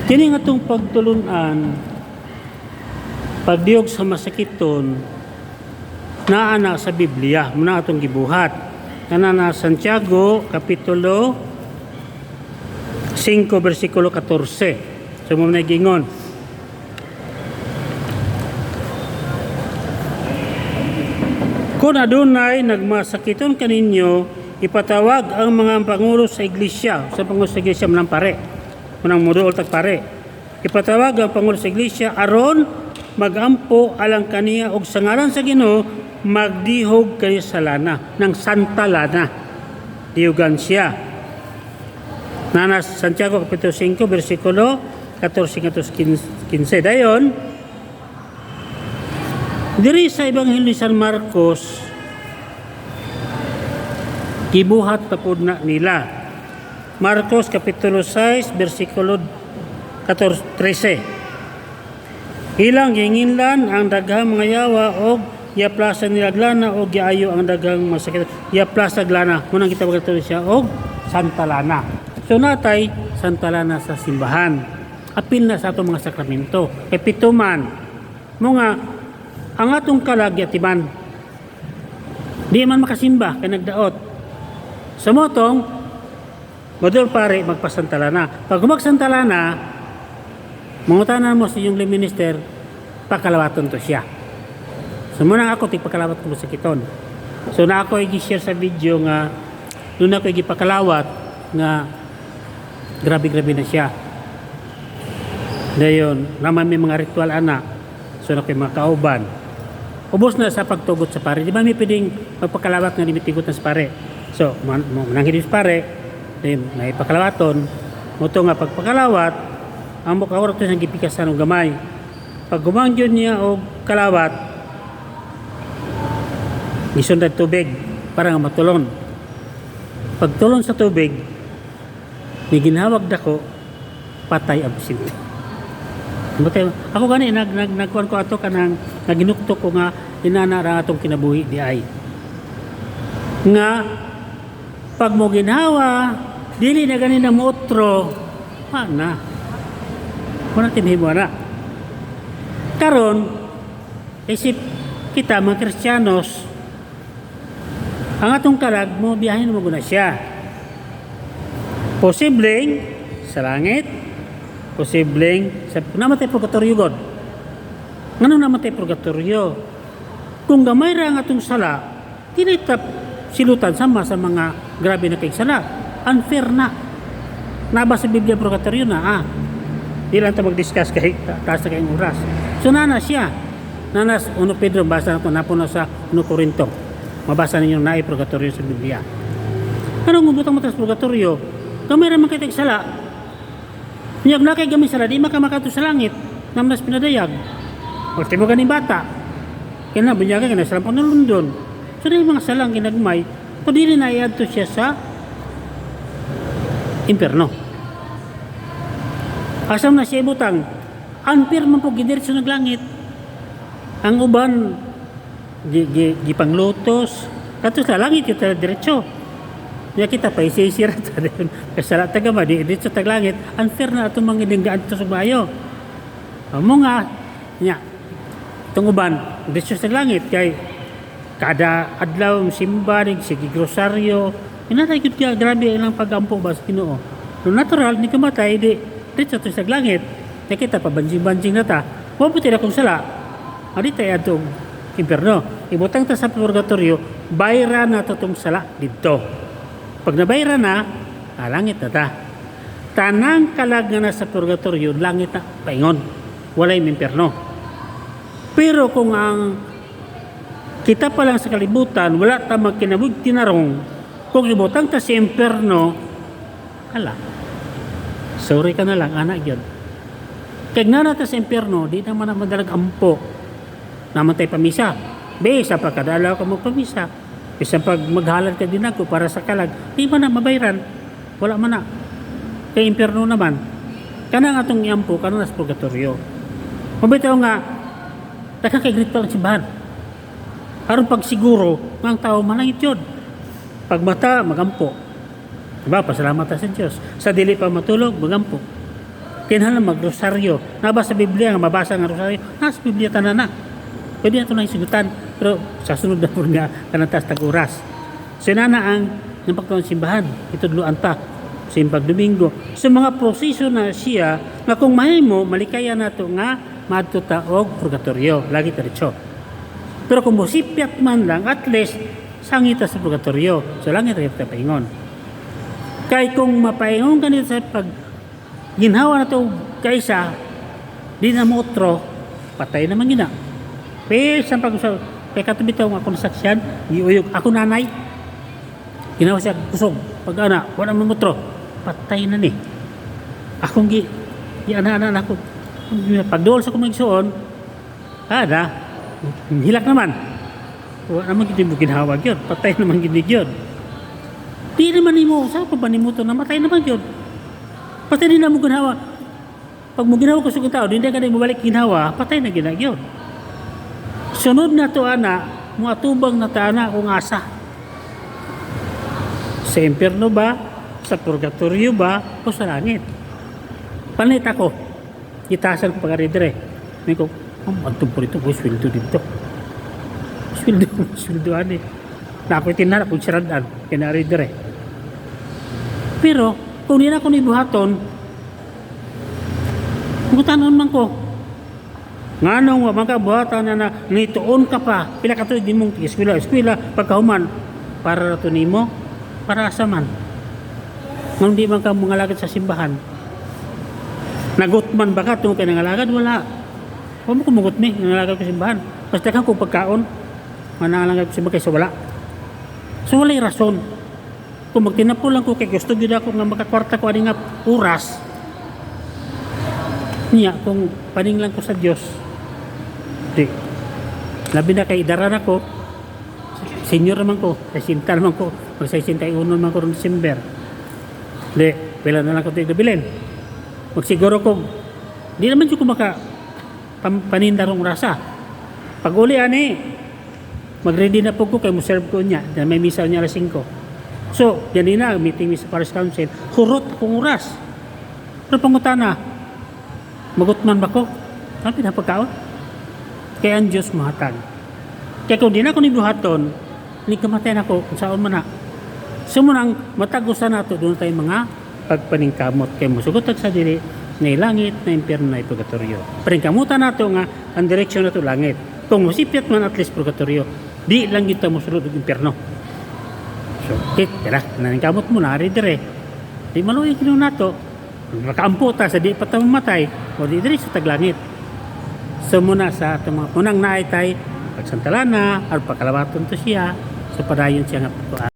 Kini nga itong pagtulunan, pagdiog sa masakiton, naana sa Biblia, muna itong gibuhat. Na Santiago, Kapitulo 5, versikulo 14. So, muna gingon. Kung adunay nagmasakiton kaninyo, ipatawag ang mga pangulo sa iglesia. Sa pangulo sa iglesia, manang pare. Manang muduol tag pare. Ipatawag ang pangulo sa iglesia, aron magampo alang kaniya og sa ngalan sa Ginoo magdihog kayo sa lana, ng santa lana. Diugan siya. Nanas Santiago Kapitulo 5, versikulo 14-15. Dayon, diri sa Ebanghelyo ni San Marcos, gibuhat na po na nila. Marcos Kapitulo 6, versikulo 13. Ilang ginginlan ang daghang mga yawa o yaplasa nilaglana o giayo ang daghang masakit. Yaplasa glana. Munang kita magkatuloy siya o Santa Lana. So natay Santa Lana sa simbahan. Apil na sa atong mga sakramento. Epituman. Mga ang atong kalagyatiman. Di man makasimba kay nagdaot. Sa motong model pare magpasanta Lana. Pag magsanta Lana, mangutanan mo sa iyong minister, pakalawaton to siya. So muna ako, tigpakalawat ko sa kiton. So na ako i-share sa video nga, doon ako i-pakalawat nga, grabe-grabe na siya. Dayon, naman may mga ritual ana. So na ko mga kauban. Ubos na sa pagtugot sa pare. Di ba may pwedeng magpakalawat nga limitigot na sa pare? So, mananghilis pare, dayon, naipakalawaton. Muto nga pagpakalawat, ang mukawar ito sa gipikasan ng gamay. Pag gumangyon niya o kalawat, gisundad tubig para nga matulon. Pagtulon sa tubig, may ginhawag dako, patay ang sinti. Ako gani, nagkuhan ko ato kanang naginuktok ko nga inana atong kinabuhi di ay. Nga, pag mo ginhawa, dili na ganin na motro, na. Kung natin mo na. Karon, isip kita mga Kristiyanos, ang atong kalag mo, biyahin mo na siya. Posibleng sa langit, posibleng sa namatay purgatorio God. Ngano namatay purgatorio? Kung gamay ra ang atong sala, tinitap silutan sama sa mga grabe na kay sala. Unfair na. Naba sa Biblia purgatorio na, Di lang ito mag-discuss kay taas na kayong oras. So nana siya. Nanas 1 Pedro, basa nato napuno sa 1 Corinto. Mabasa ninyo na purgatorio sa Biblia. Anong mabutang mo sa purgatorio? Gamay ra man kay sala. Nyag na kay gamay sala, di makamakato sa langit. Namnas pinadayag. O tibo ganing bata. Kaya na, bunyaga ka na salang panulundon. So dahil mga salang ginagmay, pwede na iadto siya sa impierno. Asam na siya ibutang, unfair man po gidiretso naglangit. Ang uban, gipanglutos, katos na langit yung diretso. Kaya kita pa isisira kasala tagama, diretso taglangit, unfair na itong mga ilinggaan ito sa bayo. Amo nga, itong uban, diretso sa langit, kay kada adlaw simba, sige grosaryo, inatay yun kaya grabe ilang pag-ampo ba sa Ginoo. No natural, ni kamatay, diretso ito sa langit, kaya kita pa banjing-banjing na ta, mabuti na kung sala, tayo atong impierno. Ibutang ta sa purgatorio, bayra na itong sala dito. Pag nabayra na, langit na ta. Tanang kalag na sa purgatorio, langit na paingon. Walay impierno. Pero kung ang kita pa lang sa kalibutan, wala ta magkinabug tinarong, kung ibutang ta sa impierno, sorry ka na lang, anak yun. Kaya nga na ta sa impierno, di naman na madalag ampo. Namatay pamisa. Bisa pagkadalaw ka mo pamisa. Bisa pag maghalad ka din ako para sa kalag, di man na mabayran. Wala man na. Kaya impierno naman. Kanang atong iampo, kanang nas purgatorio. Mabitaw nga, nakakagrit pa lang simbahan. Aron pag siguro, mga tao malangit yun. Pag mata, magampo. Diba? Pasalamat sa Diyos. Sa dili pa matulog, magampo. Kinahanglan magrosaryo. Nabasa sa Biblia nga mabasa nga rosaryo. Nasa Biblia tanan na. Pwede na ito na isugutan. Pero sa sunod na po nga kanantas tag-oras. So nana ang napagkaon simbahan. Itudluan pa. Simbag Domingo. So mga proseso na siya nga kung mahimo malikaya na ito nga madto ta og purgatorio. Lagi diretso. Pero kung musipyat man lang, at least sangita sa purgatorio. So langit rin ito paingon. Kaya kung mapaingon ka nito sa pag ginhawa na ito kaysa di na mo otro, patay naman gina. Pero sa pag-usap, kaya katubitaw nga akong saksyan, iuyog ako nanay. Ginawa siya kusog. Pag ana, wala mo otro, patay na ni. Akong ana ako. Pagdool sa kumagsuon, hilak naman. Wala naman kita ginhawa yun. Patay naman ginig yun. Di naman mo, saan pa ba ni mo ito namatay naman yun? Patay din na mo ginawa. Pag mo ginawa ko sa tao, hindi ka na mabalik ginawa, patay na ginag yun. Sunod na to ana, mga tubang na taana kung asa. Sa impyerno ba? Sa purgatorio ba? O sa langit? Panit ako. Itasan ko pag-aridre. May ko, magtong po rito, sweldo dito. Sweldo ani. Nako'y tinara kung siradaan, kina-aridre. Pero, kung di na ako nibuhaton, magutanon man ko. Nga nung mga buhatan na nituon ka pa, pila ka to, di mong eskwela, pagkahuman, para to nimo, para sa man. Nung di man ka mangalagad sa simbahan, nagutman ba ka itong pinangalagad? Wala. Huwag mo kumugot ni, nangalagad ko sa simbahan. Basta ka kung pagkaon, manangalagad ko sa simbahan kaysa wala. So wala'y rason. Kung magtinapo lang ko kay gusto gid ako nga makakwarta ko ani nga oras. Niya kung paning lang ko sa Dios. Di. Labi na kay daran ako. Senior naman ko, sinta naman ko, mag-61 naman ko ron December. Di, pila na lang ko ito bilin. Magsiguro ko, di naman ko maka panindarong rasa. Pag uli ani, mag-ready na po ko kay mo serve ko niya, na may misa niya alas 5. So, yan na, meeting sa Parish Council, hurot akong oras. Pero pangutana, magutman ba ko? Sabi na pagkaon. Kaya ang Diyos mahatag. Kaya kung di na ako nibuhaton, hindi kamatayan ako kung saan man na. Sumunang matagusan nato doon tayo mga pagpaningkamot. Kaya musugotag sa diri, na langit, na impyerno, na purgatorio. Paningkamutan nato nga, ang direksyon nato langit. Kung masipyat man at least purgatorio, di lang kita musulod ng impyerno. So, tira, naningkamot mo na, dire. Di maluwi kino nato. Makaampo ta sa di pa mamatay, o di dire sa taglangit. So muna sa itong mga unang naitay, pagsantalana, at pagkalabaton to siya, sa padayon siya nga